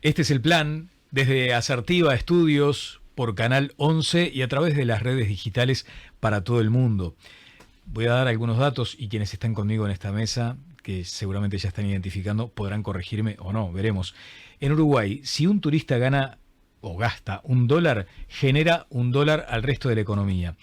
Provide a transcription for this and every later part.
Este es el plan desde Asertiva Estudios por Canal 11 y a través de las redes digitales para todo el mundo. Voy a dar algunos datos y quienes están conmigo en esta mesa, que seguramente ya están identificando, podrán corregirme o no, veremos. En Uruguay, si un turista gana o gasta $1, genera $1 al resto de la economía.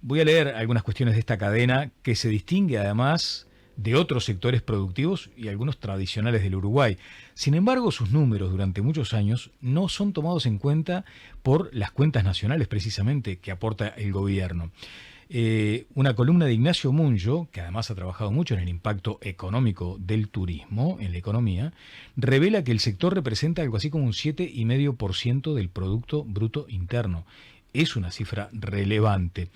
Voy a leer algunas cuestiones de esta cadena que se distingue además de otros sectores productivos y algunos tradicionales del Uruguay. Sin embargo, sus números durante muchos años no son tomados en cuenta por las cuentas nacionales precisamente que aporta el gobierno. Una columna de Ignacio Munjo, que además ha trabajado mucho en el impacto económico del turismo en la economía, revela que el sector representa algo así como un 7,5% del Producto Bruto Interno. Es una cifra relevante.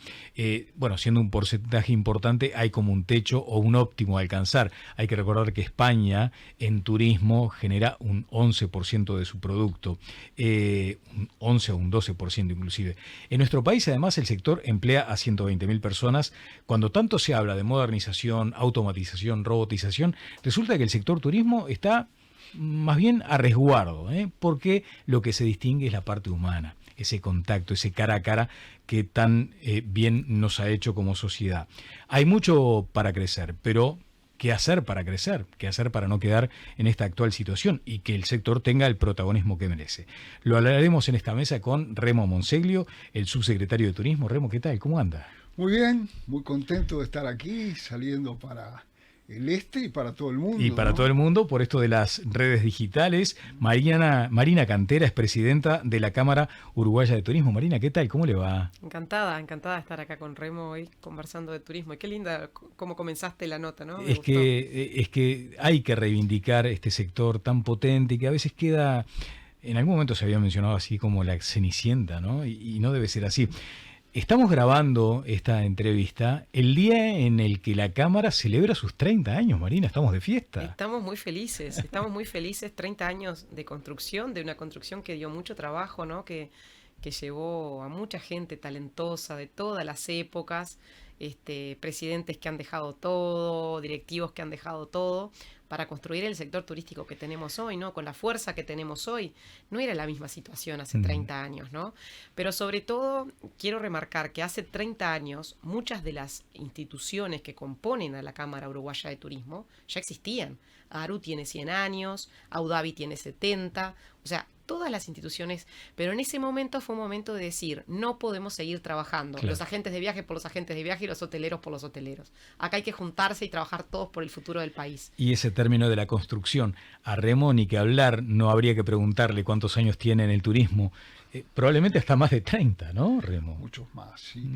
Siendo un porcentaje importante, hay como un techo o un óptimo a alcanzar. Hay que recordar que España en turismo genera un 11% de su producto, un 11 o un 12% inclusive. En nuestro país, además, el sector emplea a 120.000 personas. Cuando tanto se habla de modernización, automatización, robotización, resulta que el sector turismo está más bien a resguardo, porque lo que se distingue es la parte humana, ese contacto, ese cara a cara que tan bien nos ha hecho como sociedad. Hay mucho para crecer, pero ¿qué hacer para crecer? ¿Qué hacer para no quedar en esta actual situación y que el sector tenga el protagonismo que merece? Lo hablaremos en esta mesa con Remo Monseglio, el subsecretario de Turismo. Remo, ¿qué tal? ¿Cómo anda? Muy bien, muy contento de estar aquí, saliendo para el este y para todo el mundo. Y para todo el mundo, por esto de las redes digitales. Marina Cantera es presidenta de la Cámara Uruguaya de Turismo. Marina, ¿qué tal? ¿Cómo le va? Encantada de estar acá con Remo hoy conversando de turismo. Y qué linda cómo comenzaste la nota, ¿no? Es que hay que reivindicar este sector tan potente y que a veces queda, en algún momento se había mencionado así como la Cenicienta, ¿no? Y no debe ser así. Estamos grabando esta entrevista el día en el que la Cámara celebra sus 30 años, Marina, estamos de fiesta. Estamos muy felices, 30 años de construcción, de una construcción que dio mucho trabajo, ¿no? Que llevó a mucha gente talentosa de todas las épocas, presidentes que han dejado todo, directivos que han dejado todo, para construir el sector turístico que tenemos hoy, ¿no? Con la fuerza que tenemos hoy. No era la misma situación hace 30 años, ¿no? Pero sobre todo quiero remarcar que hace 30 años muchas de las instituciones que componen a la Cámara Uruguaya de Turismo ya existían. ARU tiene 100 años, Audavi tiene 70, o sea, todas las instituciones, pero en ese momento fue un momento de decir, no podemos seguir trabajando, claro, los agentes de viaje por los agentes de viaje y los hoteleros por los hoteleros. Acá hay que juntarse y trabajar todos por el futuro del país. Y ese término de la construcción, a Remo ni que hablar, no habría que preguntarle cuántos años tiene en el turismo, probablemente hasta más de 30, ¿no, Remo? Muchos más, sí.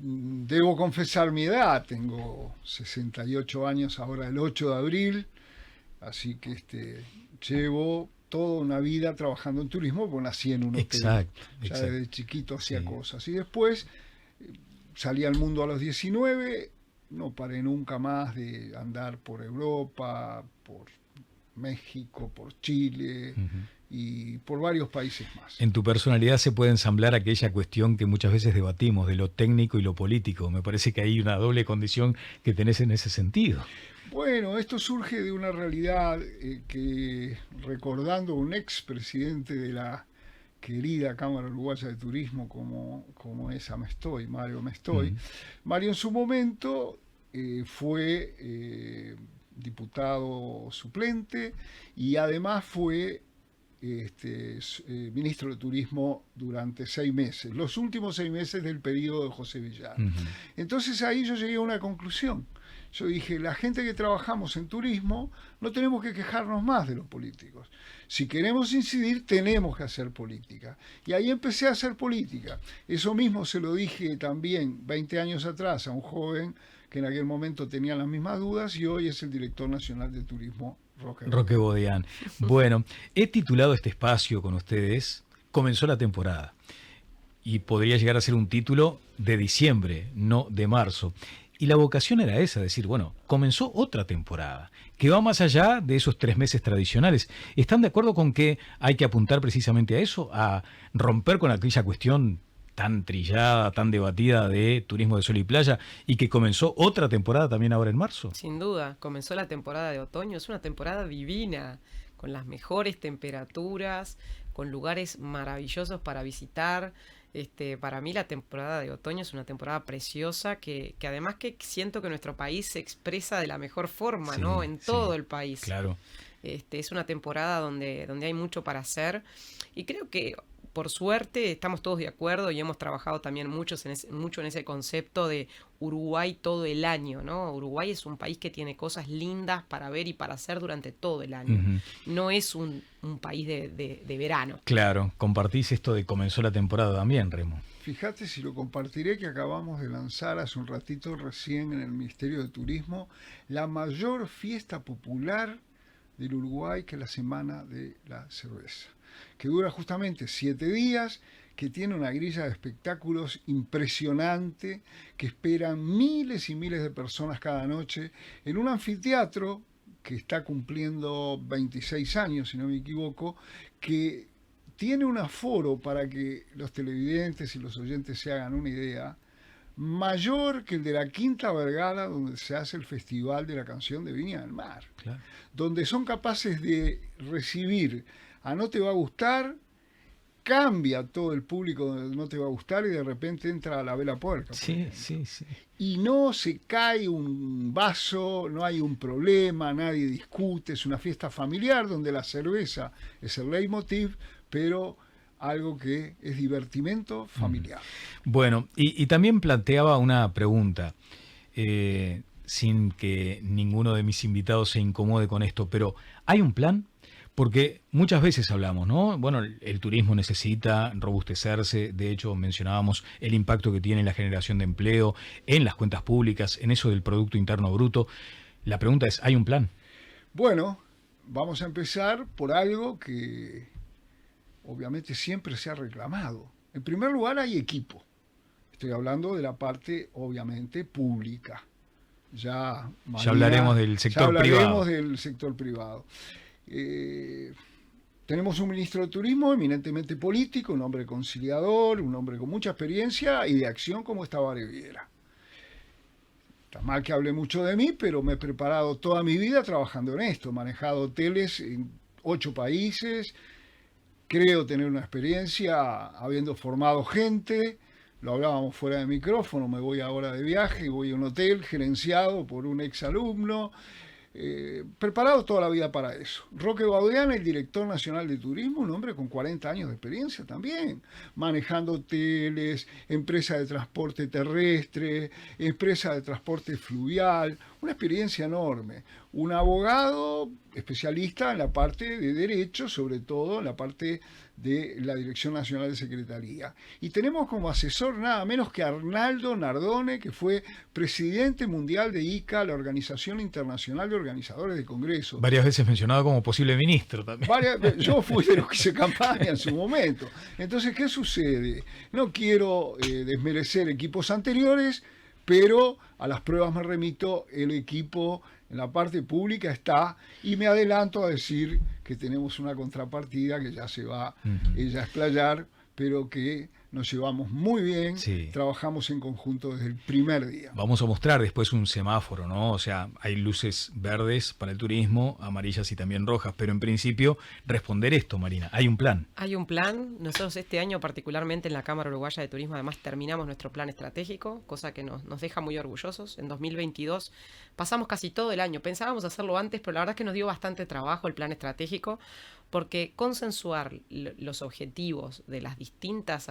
Debo confesar mi edad, tengo 68 años ahora el 8 de abril, así que llevo toda una vida trabajando en turismo, porque nací en un hotel. Exacto. Desde chiquito hacía cosas. Y después salí al mundo a los 19, no paré nunca más de andar por Europa, por México, por Chile y por varios países más. En tu personalidad se puede ensamblar aquella cuestión que muchas veces debatimos, de lo técnico y lo político. Me parece que hay una doble condición que tenés en ese sentido. Bueno, esto surge de una realidad que, recordando un expresidente de la querida Cámara Uruguaya de Turismo como es Amestoy, Mario Amestoy. Mario en su momento fue diputado suplente y además fue ministro de Turismo durante 6 meses, los últimos 6 meses del periodo de José Villar. Entonces ahí yo llegué a una conclusión. Yo dije, la gente que trabajamos en turismo no tenemos que quejarnos más de los políticos. Si queremos incidir, tenemos que hacer política. Y ahí empecé a hacer política. Eso mismo se lo dije también 20 años atrás a un joven que en aquel momento tenía las mismas dudas y hoy es el director nacional de turismo, Roque Bodián. Bueno, he titulado este espacio con ustedes, Comenzó la temporada. Y podría llegar a ser un título de diciembre, no de marzo. Y la vocación era esa, decir, bueno, comenzó otra temporada, que va más allá de esos 3 meses tradicionales. ¿Están de acuerdo con que hay que apuntar precisamente a eso, a romper con aquella cuestión tan trillada, tan debatida de turismo de sol y playa, y que comenzó otra temporada también ahora en marzo? Sin duda, comenzó la temporada de otoño, es una temporada divina, con las mejores temperaturas, con lugares maravillosos para visitar. Para mí la temporada de otoño es una temporada preciosa que además que siento que nuestro país se expresa de la mejor forma, Sí, ¿no? En todo sí, el país. claro. Es una temporada donde hay mucho para hacer y creo que por suerte estamos todos de acuerdo y hemos trabajado también mucho en ese concepto de Uruguay todo el año, ¿no? Uruguay es un país que tiene cosas lindas para ver y para hacer durante todo el año. No es un país de verano. Claro, compartís esto de comenzó la temporada también, Remo. Fíjate si lo compartiré que acabamos de lanzar hace un ratito recién en el Ministerio de Turismo la mayor fiesta popular del Uruguay, que es la Semana de la Cerveza, que dura justamente 7 días, que tiene una grilla de espectáculos impresionante, que esperan miles y miles de personas cada noche en un anfiteatro que está cumpliendo 26 años, si no me equivoco, que tiene un aforo, para que los televidentes y los oyentes se hagan una idea, mayor que el de la Quinta Vergara, donde se hace el Festival de la Canción de Viña del Mar, Claro. donde son capaces de recibir a No Te Va a Gustar, cambia todo el público donde No Te Va a Gustar y de repente entra a La Vela Puerca. Sí, sí, sí. Y no se cae un vaso, no hay un problema, nadie discute, es una fiesta familiar donde la cerveza es el leitmotiv, pero algo que es divertimento familiar. Bueno, y también planteaba una pregunta, sin que ninguno de mis invitados se incomode con esto, pero ¿hay un plan? Porque muchas veces hablamos, ¿no? Bueno, el turismo necesita robustecerse, de hecho mencionábamos el impacto que tiene en la generación de empleo, en las cuentas públicas, en eso del Producto Interno Bruto. La pregunta es, ¿hay un plan? Bueno, vamos a empezar por algo que obviamente siempre se ha reclamado. En primer lugar, hay equipo. Estoy hablando de la parte, obviamente, pública. Ya hablaremos del sector privado. del sector privado. Tenemos un ministro de Turismo eminentemente político, un hombre conciliador, un hombre con mucha experiencia y de acción como es Tabaré Viera. Está mal que hable mucho de mí, pero me he preparado toda mi vida trabajando en esto. He manejado hoteles en 8 países. Creo tener una experiencia habiendo formado gente. Lo hablábamos fuera de micrófono. Me voy ahora de viaje y voy a un hotel gerenciado por un exalumno. Preparado toda la vida para eso. Roque Baudiana, el director nacional de turismo, un hombre con 40 años de experiencia también, manejando hoteles, empresa de transporte terrestre, empresa de transporte fluvial, una experiencia enorme. Un abogado especialista en la parte de derecho, sobre todo en la parte de la Dirección Nacional de Secretaría. Y tenemos como asesor nada menos que Arnaldo Nardone, que fue presidente mundial de ICA, la Organización Internacional de Organizadores de Congresos. Varias veces mencionado como posible ministro también. Yo fui de los que hice campaña en su momento. Entonces, ¿qué sucede? No quiero desmerecer equipos anteriores, pero a las pruebas me remito. El equipo en la parte pública está, y me adelanto a decir que tenemos una contrapartida que ya se va ella a explayar, pero que nos llevamos muy bien, sí. Trabajamos en conjunto desde el primer día. Vamos a mostrar después un semáforo, ¿no? O sea, hay luces verdes para el turismo, amarillas y también rojas, pero en principio responder esto, Marina, ¿hay un plan? Hay un plan. Nosotros este año, particularmente en la Cámara Uruguaya de Turismo, además terminamos nuestro plan estratégico, cosa que nos deja muy orgullosos. En 2022 pasamos casi todo el año. Pensábamos hacerlo antes, pero la verdad es que nos dio bastante trabajo el plan estratégico, porque consensuar los objetivos de las distintas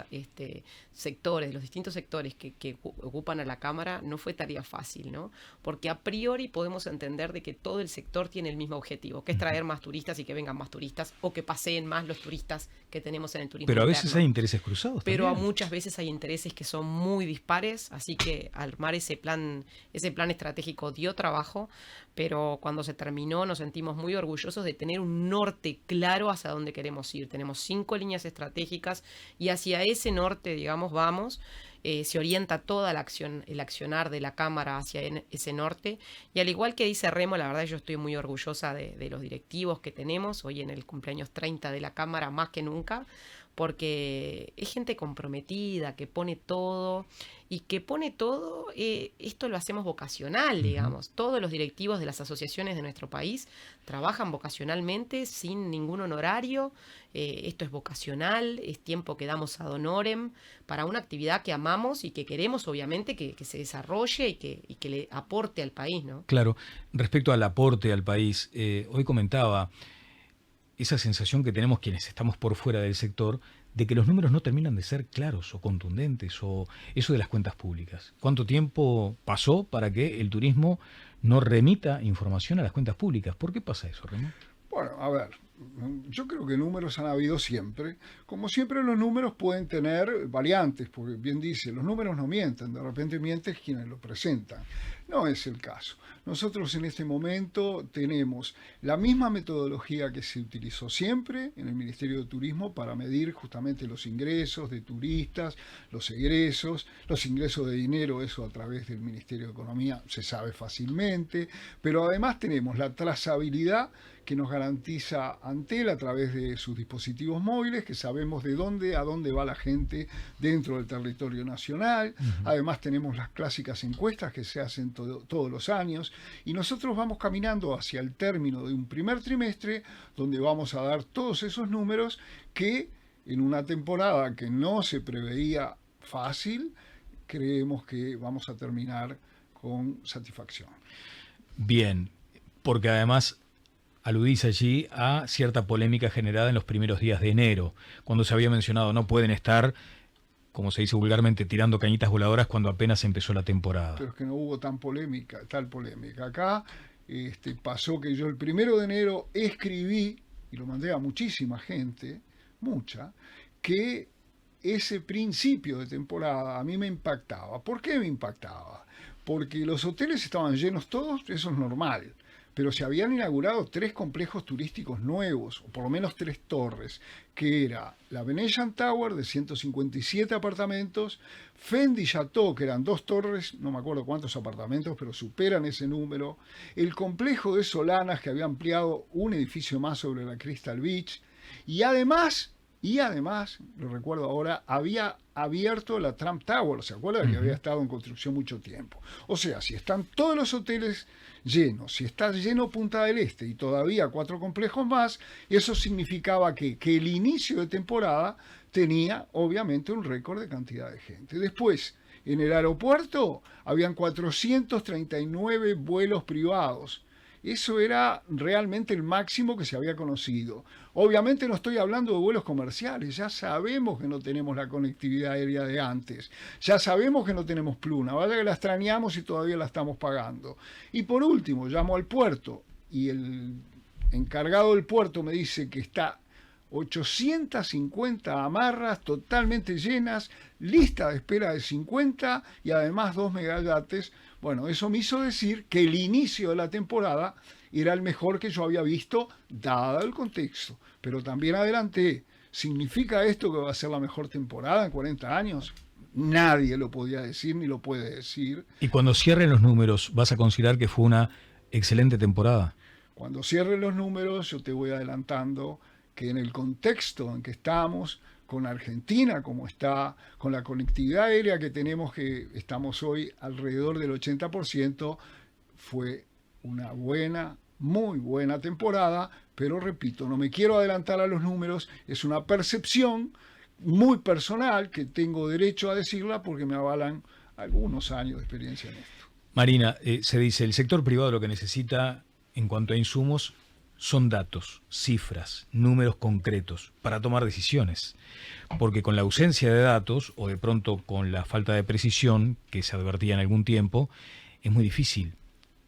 sectores, de los distintos sectores que ocupan a la Cámara, no fue tarea fácil, ¿no? Porque a priori podemos entender de que todo el sector tiene el mismo objetivo, que es traer más turistas y que vengan más turistas, o que paseen más los turistas que tenemos en el turismo Pero a interno. veces hay intereses cruzados Pero también. muchas veces hay intereses que son muy dispares, así que armar ese plan estratégico dio trabajo, pero cuando se terminó nos sentimos muy orgullosos de tener un norte claro hacia dónde queremos ir. Tenemos 5 líneas estratégicas y hacia ese norte, digamos, vamos. Se orienta toda la acción, el accionar de la Cámara hacia ese norte. Y al igual que dice Remo, la verdad yo estoy muy orgullosa de los directivos que tenemos hoy en el cumpleaños 30 de la Cámara, más que nunca, porque es gente comprometida, que pone todo, y que pone todo, esto lo hacemos vocacional, digamos. Todos los directivos de las asociaciones de nuestro país trabajan vocacionalmente, sin ningún honorario. Esto es vocacional, es tiempo que damos ad honorem para una actividad que amamos y que queremos, obviamente, que se desarrolle y que le aporte al país, ¿no? Claro, respecto al aporte al país, hoy comentaba esa sensación que tenemos quienes estamos por fuera del sector de que los números no terminan de ser claros o contundentes, o eso de las cuentas públicas. ¿Cuánto tiempo pasó para que el turismo no remita información a las cuentas públicas? ¿Por qué pasa eso, Remo? Bueno, a ver, yo creo que números han habido siempre. Como siempre, los números pueden tener variantes, porque bien dice, los números no mienten, de repente mienten quienes los presentan. No es el caso. Nosotros en este momento tenemos la misma metodología que se utilizó siempre en el Ministerio de Turismo para medir justamente los ingresos de turistas, los egresos, los ingresos de dinero, eso a través del Ministerio de Economía se sabe fácilmente, pero además tenemos la trazabilidad que nos garantiza Antel a través de sus dispositivos móviles, que sabemos de dónde a dónde va la gente dentro del territorio nacional. Además tenemos las clásicas encuestas que se hacen todos los años, y nosotros vamos caminando hacia el término de un primer trimestre donde vamos a dar todos esos números que en una temporada que no se preveía fácil, creemos que vamos a terminar con satisfacción. Bien, porque además aludís allí a cierta polémica generada en los primeros días de enero, cuando se había mencionado no pueden estar, como se dice vulgarmente, tirando cañitas voladoras cuando apenas empezó la temporada. Pero es que no hubo tal polémica. Acá pasó que yo el 1 de enero escribí, y lo mandé a muchísima gente, que ese principio de temporada a mí me impactaba. ¿Por qué me impactaba? Porque los hoteles estaban llenos todos, eso es normal. Pero se habían inaugurado 3 complejos turísticos nuevos, o por lo menos 3 torres, que era la Venetian Tower de 157 apartamentos, Fendi Chateau, que eran 2 torres, no me acuerdo cuántos apartamentos, pero superan ese número, el complejo de Solanas, que había ampliado un edificio más sobre la Crystal Beach, y además, lo recuerdo ahora, había abierto la Trump Tower, ¿se acuerdan? Que había estado en construcción mucho tiempo. O sea, si están todos los hoteles llenos, si está lleno Punta del Este y todavía 4 complejos más, eso significaba que el inicio de temporada tenía obviamente un récord de cantidad de gente. Después, en el aeropuerto habían 439 vuelos privados. Eso era realmente el máximo que se había conocido. Obviamente no estoy hablando de vuelos comerciales, ya sabemos que no tenemos la conectividad aérea de antes, ya sabemos que no tenemos Pluna, vaya que la extrañamos y todavía la estamos pagando. Y por último, llamo al puerto y el encargado del puerto me dice que está 850 amarras totalmente llenas, lista de espera de 50 y además 2 megayates. Bueno, eso me hizo decir que el inicio de la temporada era el mejor que yo había visto, dado el contexto. Pero también adelanté, ¿significa esto que va a ser la mejor temporada en 40 años? Nadie lo podía decir ni lo puede decir. Y cuando cierren los números, ¿vas a considerar que fue una excelente temporada? Cuando cierren los números, yo te voy adelantando que en el contexto en que estamos, con Argentina como está, con la conectividad aérea que tenemos, que estamos hoy alrededor del 80%, fue una buena, muy buena temporada, pero repito, no me quiero adelantar a los números, es una percepción muy personal que tengo derecho a decirla porque me avalan algunos años de experiencia en esto. Marina, se dice, el sector privado lo que necesita en cuanto a insumos son datos, cifras, números concretos para tomar decisiones, porque con la ausencia de datos o de pronto con la falta de precisión que se advertía en algún tiempo, es muy difícil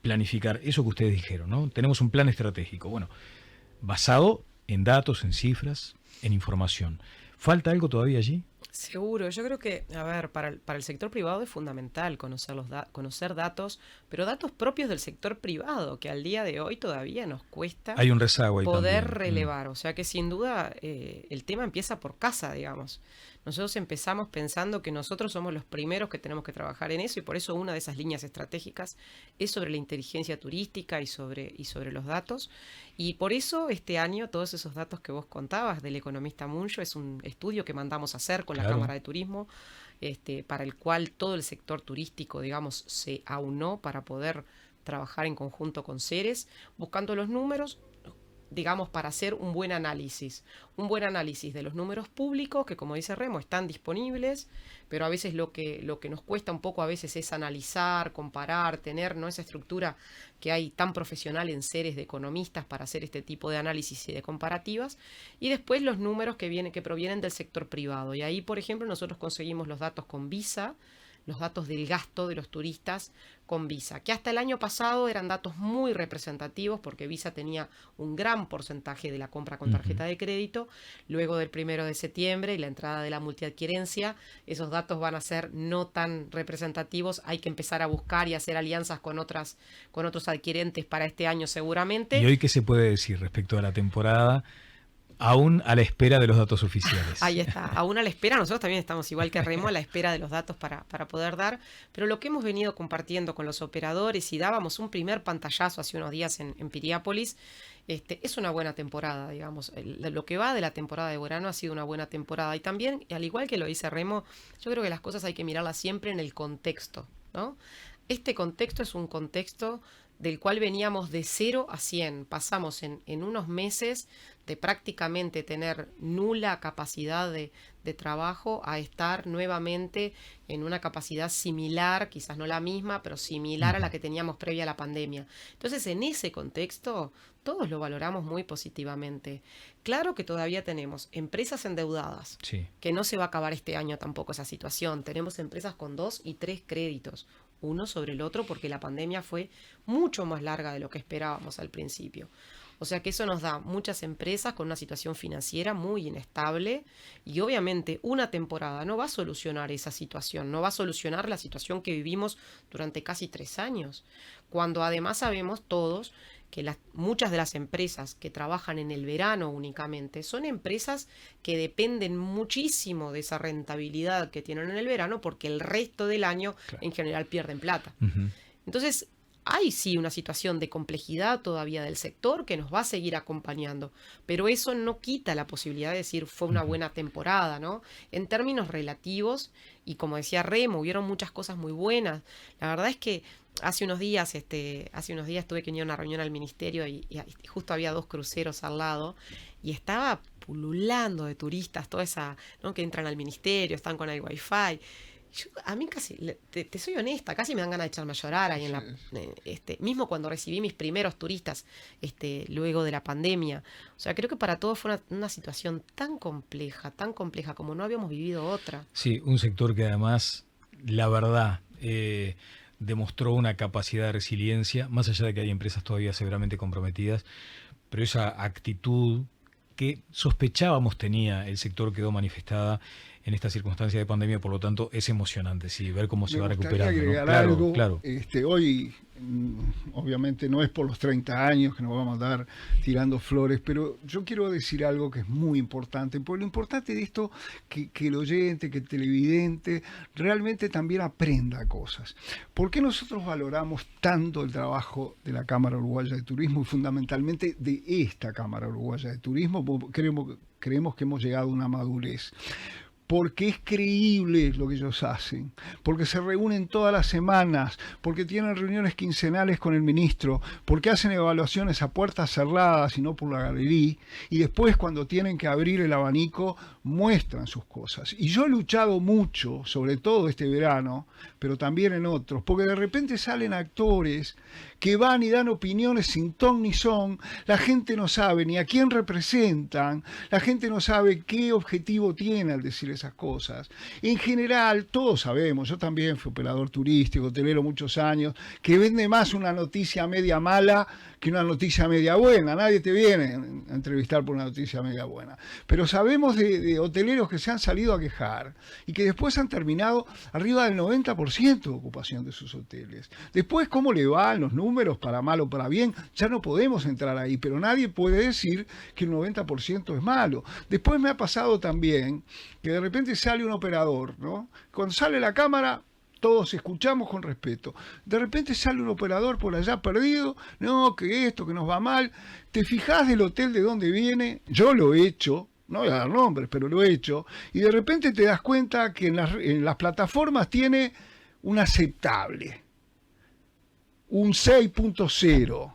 planificar eso que ustedes dijeron, ¿no? Tenemos un plan estratégico, bueno, basado en datos, en cifras, en información. ¿Falta algo todavía allí? Seguro, yo creo que, a ver, para el sector privado es fundamental conocer datos, pero datos propios del sector privado, que al día de hoy todavía nos cuesta Hay un rezago ahí poder también. relevar. O sea que sin duda el tema empieza por casa, digamos. Nosotros empezamos pensando que nosotros somos los primeros que tenemos que trabajar en eso y por eso una de esas líneas estratégicas es sobre la inteligencia turística y sobre los datos. Y por eso este año todos esos datos que vos contabas del economista Muncho es un estudio que mandamos a hacer con la Claro. Cámara de Turismo, para el cual todo el sector turístico, digamos, se aunó para poder trabajar en conjunto con Ceres, buscando los números, digamos, para hacer un buen análisis de los números públicos, que como dice Remo, están disponibles, pero a veces lo que nos cuesta un poco a veces es analizar, comparar, tener, ¿no?, esa estructura que hay tan profesional en Ceres de economistas para hacer este tipo de análisis y de comparativas, y después los números que provienen del sector privado. Y ahí, por ejemplo, nosotros conseguimos los datos con Visa, los datos del gasto de los turistas con Visa, que hasta el año pasado eran datos muy representativos porque Visa tenía un gran porcentaje de la compra con tarjeta de crédito. Luego del 1 de septiembre y la entrada de la multiadquirencia, esos datos van a ser no tan representativos. Hay que empezar a buscar y hacer alianzas con otros adquirentes para este año seguramente. ¿Y hoy qué se puede decir respecto a la temporada? Aún a la espera de los datos oficiales. Ahí está, aún a la espera, nosotros también estamos igual que Remo a la espera de los datos para poder dar, pero lo que hemos venido compartiendo con los operadores y dábamos un primer pantallazo hace unos días en Piriápolis, es una buena temporada, digamos, lo que va de la temporada de verano ha sido una buena temporada y también, al igual que lo dice Remo, yo creo que las cosas hay que mirarlas siempre en el contexto, ¿no? Este contexto es un contexto del cual veníamos de 0 a 100, pasamos en unos meses de prácticamente tener nula capacidad de trabajo a estar nuevamente en una capacidad similar, quizás no la misma, pero similar a la que teníamos previa a la pandemia. Entonces, en ese contexto, todos lo valoramos muy positivamente. Claro que todavía tenemos empresas endeudadas, Sí. que no se va a acabar este año tampoco esa situación. Tenemos empresas con 2 y 3 créditos, uno sobre el otro, porque la pandemia fue mucho más larga de lo que esperábamos al principio. O sea que eso nos da muchas empresas con una situación financiera muy inestable y obviamente una temporada no va a solucionar esa situación, no va a solucionar la situación que vivimos durante casi 3 años, cuando además sabemos todos que muchas de las empresas que trabajan en el verano únicamente son empresas que dependen muchísimo de esa rentabilidad que tienen en el verano porque el resto del año en general pierden plata. Entonces, hay sí una situación de complejidad todavía del sector que nos va a seguir acompañando, pero eso no quita la posibilidad de decir fue una buena temporada, ¿no? En términos relativos, y como decía Remo, hubieron muchas cosas muy buenas. La verdad es que hace unos días tuve que ir a una reunión al ministerio y justo había 2 cruceros al lado y estaba pululando de turistas, toda esa, ¿no?, que entran al ministerio, están con el wifi. A mí casi, te soy honesta, casi me dan ganas de echarme a llorar ahí mismo cuando recibí mis primeros turistas luego de la pandemia. O sea, creo que para todos fue una situación tan compleja como no habíamos vivido otra. Sí, un sector que además, la verdad, demostró una capacidad de resiliencia, más allá de que hay empresas todavía severamente comprometidas, pero esa actitud que sospechábamos tenía el sector quedó manifestada en esta circunstancia de pandemia, por lo tanto es emocionante, sí, ver cómo se va recuperando, ¿no? Claro, claro. Hoy, obviamente, no es por los 30 años que nos vamos a dar tirando flores, pero yo quiero decir algo que es muy importante, porque lo importante de esto que el oyente, que el televidente, realmente también aprenda cosas. ¿Por qué nosotros valoramos tanto el trabajo de la Cámara Uruguaya de Turismo y fundamentalmente de esta Cámara Uruguaya de Turismo? Creemos que hemos llegado a una madurez. Porque es creíble lo que ellos hacen, porque se reúnen todas las semanas, porque tienen reuniones quincenales con el ministro, porque hacen evaluaciones a puertas cerradas y no por la galería, y después cuando tienen que abrir el abanico muestran sus cosas. Y yo he luchado mucho, sobre todo este verano, pero también en otros, porque de repente salen actores que van y dan opiniones sin ton ni son, la gente no sabe ni a quién representan, la gente no sabe qué objetivo tiene al decir esas cosas. En general, todos sabemos, yo también fui operador turístico, hotelero muchos años, que vende más una noticia media mala que una noticia media buena. Nadie te viene a entrevistar por una noticia media buena. Pero sabemos de hoteleros que se han salido a quejar y que después han terminado arriba del 90% de ocupación de sus hoteles. Después, ¿cómo le van los números, para mal o para bien? Ya no podemos entrar ahí, pero nadie puede decir que el 90% es malo. Después me ha pasado también que de repente sale un operador, ¿no? Cuando sale la cámara, todos escuchamos con respeto. De repente sale un operador por allá perdido, no, que esto, que nos va mal. Te fijás del hotel de dónde viene, yo lo he hecho, no voy a dar nombres, pero lo he hecho, y de repente te das cuenta que en las plataformas tiene un aceptable, un 6.0.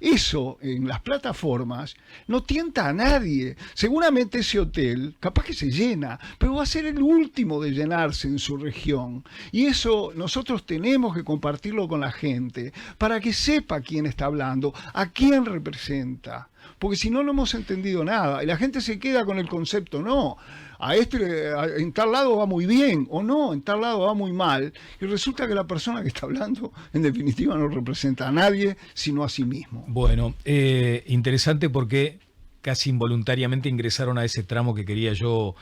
Eso en las plataformas no tienta a nadie. Seguramente ese hotel, capaz que se llena, pero va a ser el último de llenarse en su región. Y eso nosotros tenemos que compartirlo con la gente para que sepa quién está hablando, a quién representa. Porque si no, no hemos entendido nada. Y la gente se queda con el concepto, no, en tal lado va muy bien, o no, en tal lado va muy mal. Y resulta que la persona que está hablando, en definitiva, no representa a nadie, sino a sí mismo. Bueno, interesante porque casi involuntariamente ingresaron a ese tramo que quería yo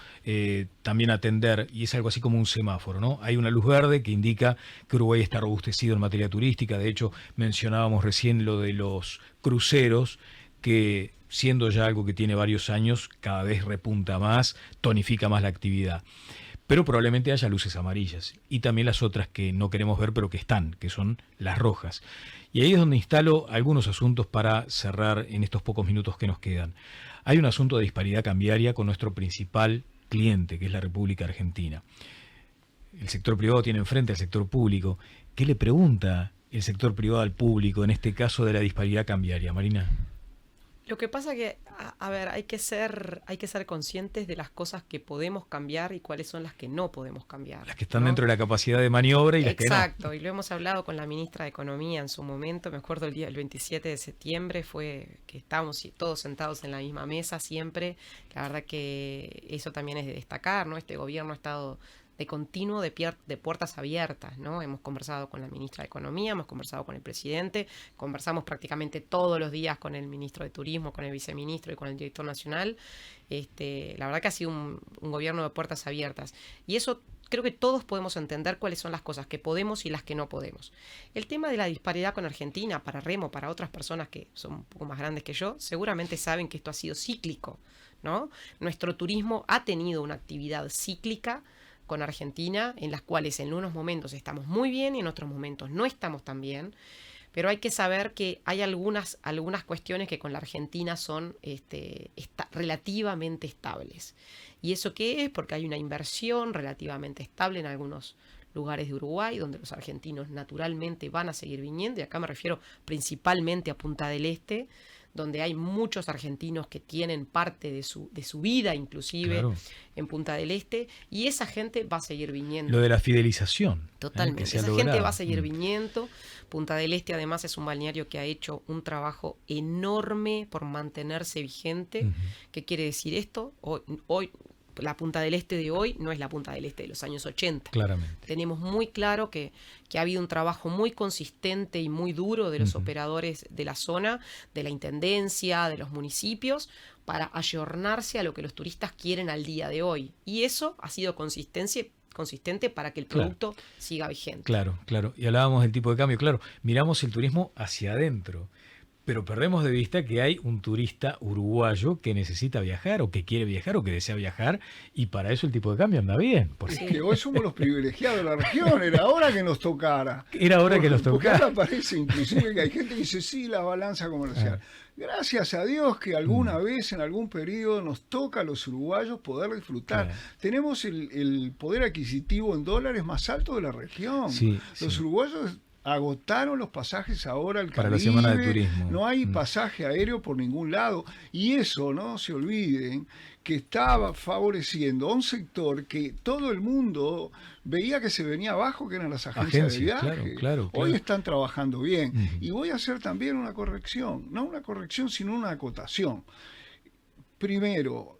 también atender, y es algo así como un semáforo, ¿no? Hay una luz verde que indica que Uruguay está robustecido en materia turística. De hecho, mencionábamos recién lo de los cruceros, que siendo ya algo que tiene varios años, cada vez repunta más, tonifica más la actividad. Pero probablemente haya luces amarillas y también las otras que no queremos ver, pero que están, que son las rojas. Y ahí es donde instalo algunos asuntos para cerrar en estos pocos minutos que nos quedan. Hay un asunto de disparidad cambiaria con nuestro principal cliente, que es la República Argentina. El sector privado tiene enfrente al sector público. ¿Qué le pregunta el sector privado al público en este caso de la disparidad cambiaria, Marina? Lo que pasa que, a ver, hay que ser conscientes de las cosas que podemos cambiar y cuáles son las que no podemos cambiar. Las que están, ¿no?, dentro de la capacidad de maniobra y las que no. Exacto, y lo hemos hablado con la ministra de Economía en su momento. Me acuerdo el 27 de septiembre fue que estábamos todos sentados en la misma mesa siempre. La verdad que eso también es de destacar, ¿no? Este gobierno ha estado de continuo de puertas abiertas, ¿no? Hemos conversado con la ministra de Economía, hemos conversado con el presidente, conversamos prácticamente todos los días con el ministro de Turismo, con el viceministro y con el director nacional. La verdad que ha sido un gobierno de puertas abiertas. Y eso creo que todos podemos entender cuáles son las cosas que podemos y las que no podemos. El tema de la disparidad con Argentina, para Remo, para otras personas que son un poco más grandes que yo, seguramente saben que esto ha sido cíclico, ¿no? Nuestro turismo ha tenido una actividad cíclica con Argentina, en las cuales en unos momentos estamos muy bien y en otros momentos no estamos tan bien, pero hay que saber que hay algunas cuestiones que con la Argentina son relativamente estables. ¿Y eso qué es? Porque hay una inversión relativamente estable en algunos lugares de Uruguay, donde los argentinos naturalmente van a seguir viniendo, y acá me refiero principalmente a Punta del Este, donde hay muchos argentinos que tienen parte de su vida, inclusive, claro, en Punta del Este, y esa gente va a seguir viniendo. Lo de la fidelización. Totalmente, esa gente va a seguir viniendo. Punta del Este, además, es un balneario que ha hecho un trabajo enorme por mantenerse vigente. ¿Qué quiere decir esto? Hoy la Punta del Este de hoy no es la Punta del Este de los años 80. Claramente. Tenemos muy claro que ha habido un trabajo muy consistente y muy duro de los operadores de la zona, de la intendencia, de los municipios, para ayornarse a lo que los turistas quieren al día de hoy. Y eso ha sido consistente para que el producto siga vigente. Claro. Y hablábamos del tipo de cambio. Claro, miramos el turismo hacia adentro, pero perdemos de vista que hay un turista uruguayo que necesita viajar o que quiere viajar o que desea viajar, y para eso el tipo de cambio anda bien. Es que hoy somos los privilegiados de la región, era hora que nos tocara. Era hora que nos tocara. Porque ahora parece inclusive que hay gente que dice, sí, la balanza comercial. Gracias a Dios que alguna vez, en algún periodo, nos toca a los uruguayos poder disfrutar. Tenemos el poder adquisitivo en dólares más alto de la región. Los uruguayos agotaron los pasajes ahora al Caribe, para la semana de turismo. No hay pasaje aéreo por ningún lado, y eso, no se olviden, que estaba favoreciendo a un sector que todo el mundo veía que se venía abajo, que eran las agencias de viaje. Claro. Hoy están trabajando bien. Y voy a hacer también una corrección, no una corrección, sino una acotación. Primero,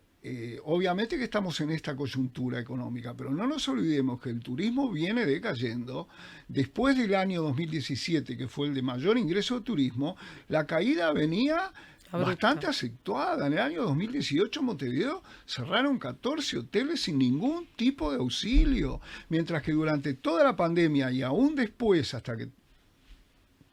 Obviamente que estamos en esta coyuntura económica, pero no nos olvidemos que el turismo viene decayendo. Después del año 2017, que fue el de mayor ingreso de turismo, la caída venía bastante acentuada. En el año 2018 en Montevideo cerraron 14 hoteles sin ningún tipo de auxilio, mientras que durante toda la pandemia y aún después, hasta que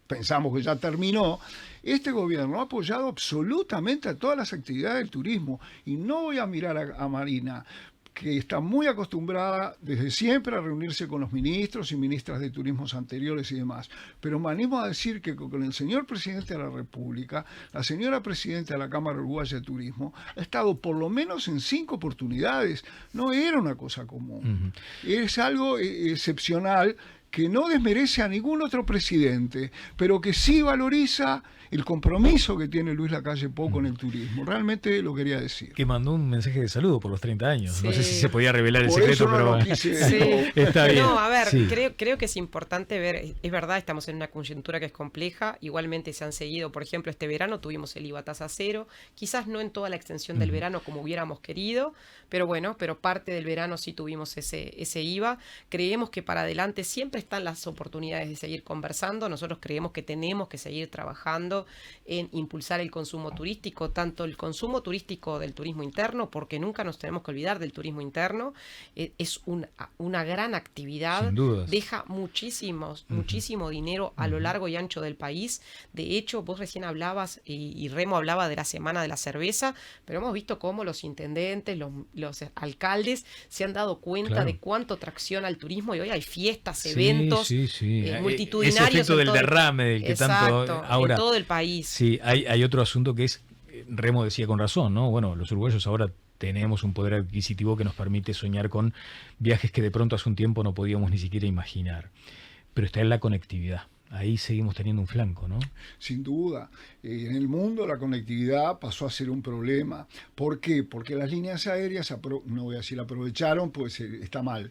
pensamos que ya terminó, este gobierno ha apoyado absolutamente a todas las actividades del turismo. Y no voy a mirar a Marina, que está muy acostumbrada desde siempre a reunirse con los ministros y ministras de turismos anteriores y demás. Pero me animo a decir que con el señor presidente de la República, la señora presidenta de la Cámara Uruguaya de Turismo, ha estado por lo menos en 5 oportunidades. No era una cosa común. Es algo excepcional, que no desmerece a ningún otro presidente, pero que sí valoriza el compromiso que tiene Luis Lacalle Pou con el turismo. Realmente lo quería decir. Que mandó un mensaje de saludo por los 30 años. Sí. No sé si se podía revelar el Por secreto, eso no pero lo quise, Sí. está bien. No, a ver, Sí. creo que es importante ver, es verdad, estamos en una coyuntura que es compleja, igualmente se han seguido, por ejemplo, este verano tuvimos el IVA tasa cero, quizás no en toda la extensión del verano como hubiéramos querido, pero bueno, pero parte del verano sí tuvimos ese IVA. Creemos que para adelante siempre están las oportunidades de seguir conversando. Nosotros creemos que tenemos que seguir trabajando en impulsar el consumo turístico, tanto el consumo turístico del turismo interno, porque nunca nos tenemos que olvidar del turismo interno. Es una gran actividad, Sin dudas. deja muchísimo dinero a lo largo y ancho del país. De hecho, vos recién hablabas y Remo hablaba de la Semana de la Cerveza, pero hemos visto cómo los intendentes, los alcaldes se han dado cuenta Claro. de cuánto tracciona el turismo, y hoy hay fiestas, Sí, eventos sí. multitudinarios. Ese efecto en del todo el- derrame del que Exacto, tanto ahora. en todo el país. Sí, hay otro asunto que es, Remo decía con razón, ¿no? Bueno, los uruguayos ahora tenemos un poder adquisitivo que nos permite soñar con viajes que de pronto hace un tiempo no podíamos ni siquiera imaginar. Pero está en la conectividad. Ahí seguimos teniendo un flanco, ¿no? Sin duda. En el mundo la conectividad pasó a ser un problema. ¿Por qué? Porque las líneas aéreas, no voy a decir aprovecharon, pues está mal.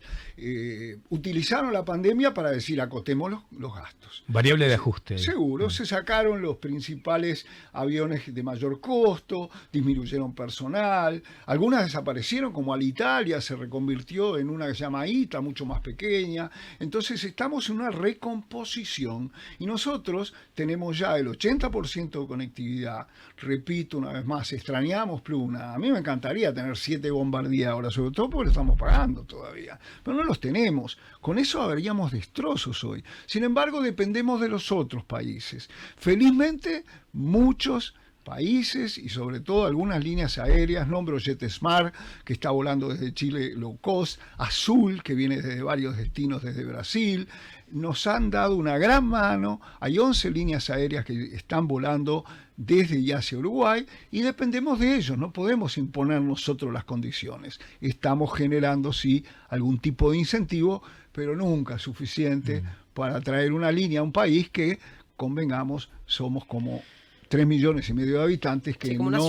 Utilizaron la pandemia para decir acotemos los gastos. Variable de ajuste. Seguro, se sacaron los principales aviones de mayor costo, disminuyeron personal, algunas desaparecieron como Alitalia, se reconvirtió en una que se llama ITA, mucho más pequeña. Entonces estamos en una recomposición y nosotros tenemos ya el 80% de conectividad. Repito una vez más, extrañamos Pluna. A mí me encantaría tener 7 Bombardier ahora, sobre todo porque lo estamos pagando todavía, pero no los tenemos. Con eso habríamos destrozos hoy. Sin embargo, dependemos de los otros países. Felizmente, muchos países y sobre todo algunas líneas aéreas, nombro JetSmart, que está volando desde Chile low cost, Azul, que viene desde varios destinos desde Brasil, nos han dado una gran mano. Hay 11 líneas aéreas que están volando desde y hacia Uruguay y dependemos de ellos, no podemos imponer nosotros las condiciones. Estamos generando, sí, algún tipo de incentivo, pero nunca suficiente para traer una línea a un país que, convengamos, somos como 3,5 millones de habitantes que Sí, como no... una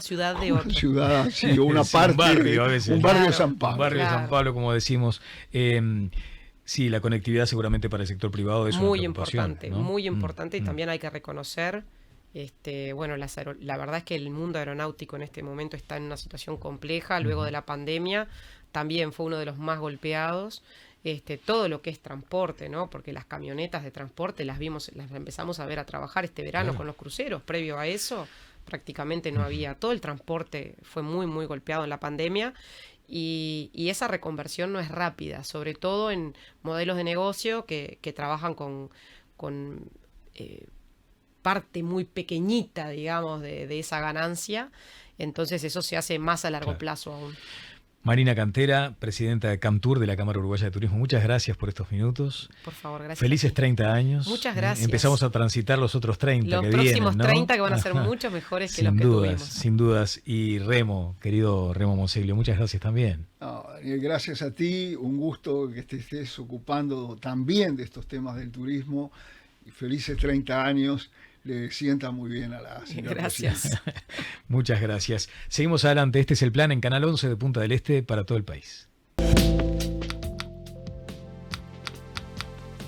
ciudad de Una otro. ciudad, sí, o una Sí, parte, un barrio a veces. un barrio de Claro, San Pablo. Un barrio de San Claro. Pablo, como decimos. Sí, la conectividad seguramente para el sector privado es Muy una preocupación, importante, ¿no? muy importante, y también hay que reconocer, bueno, la verdad es que el mundo aeronáutico en este momento está en una situación compleja. Luego de la pandemia también fue uno de los más golpeados. Todo lo que es transporte, ¿no? Porque las camionetas de transporte las empezamos a ver a trabajar este verano Claro. con los cruceros. Previo a eso prácticamente no había. Todo el transporte fue muy golpeado en la pandemia. Y esa reconversión no es rápida, sobre todo en modelos de negocio que trabajan con parte muy pequeñita, digamos, de esa ganancia. Entonces eso se hace más a largo Claro. plazo aún. Marina Cantera, presidenta de Camtur de la Cámara Uruguaya de Turismo, muchas gracias por estos minutos. Por favor, gracias. Felices 30 años. Muchas gracias. Empezamos a transitar los otros 30 Los que próximos vienen, ¿no? 30 que van a ser Ajá. mucho mejores que Sin los que dudas, tuvimos. sin dudas. Y Remo, querido Remo Monseglio, muchas gracias también. No, Daniel, gracias a ti, un gusto que te estés ocupando también de estos temas del turismo. Y felices 30 años, le sienta muy bien a la señora Gracias. presidenta. Muchas gracias. Seguimos adelante. Este es el plan en Canal 11 de Punta del Este para todo el país.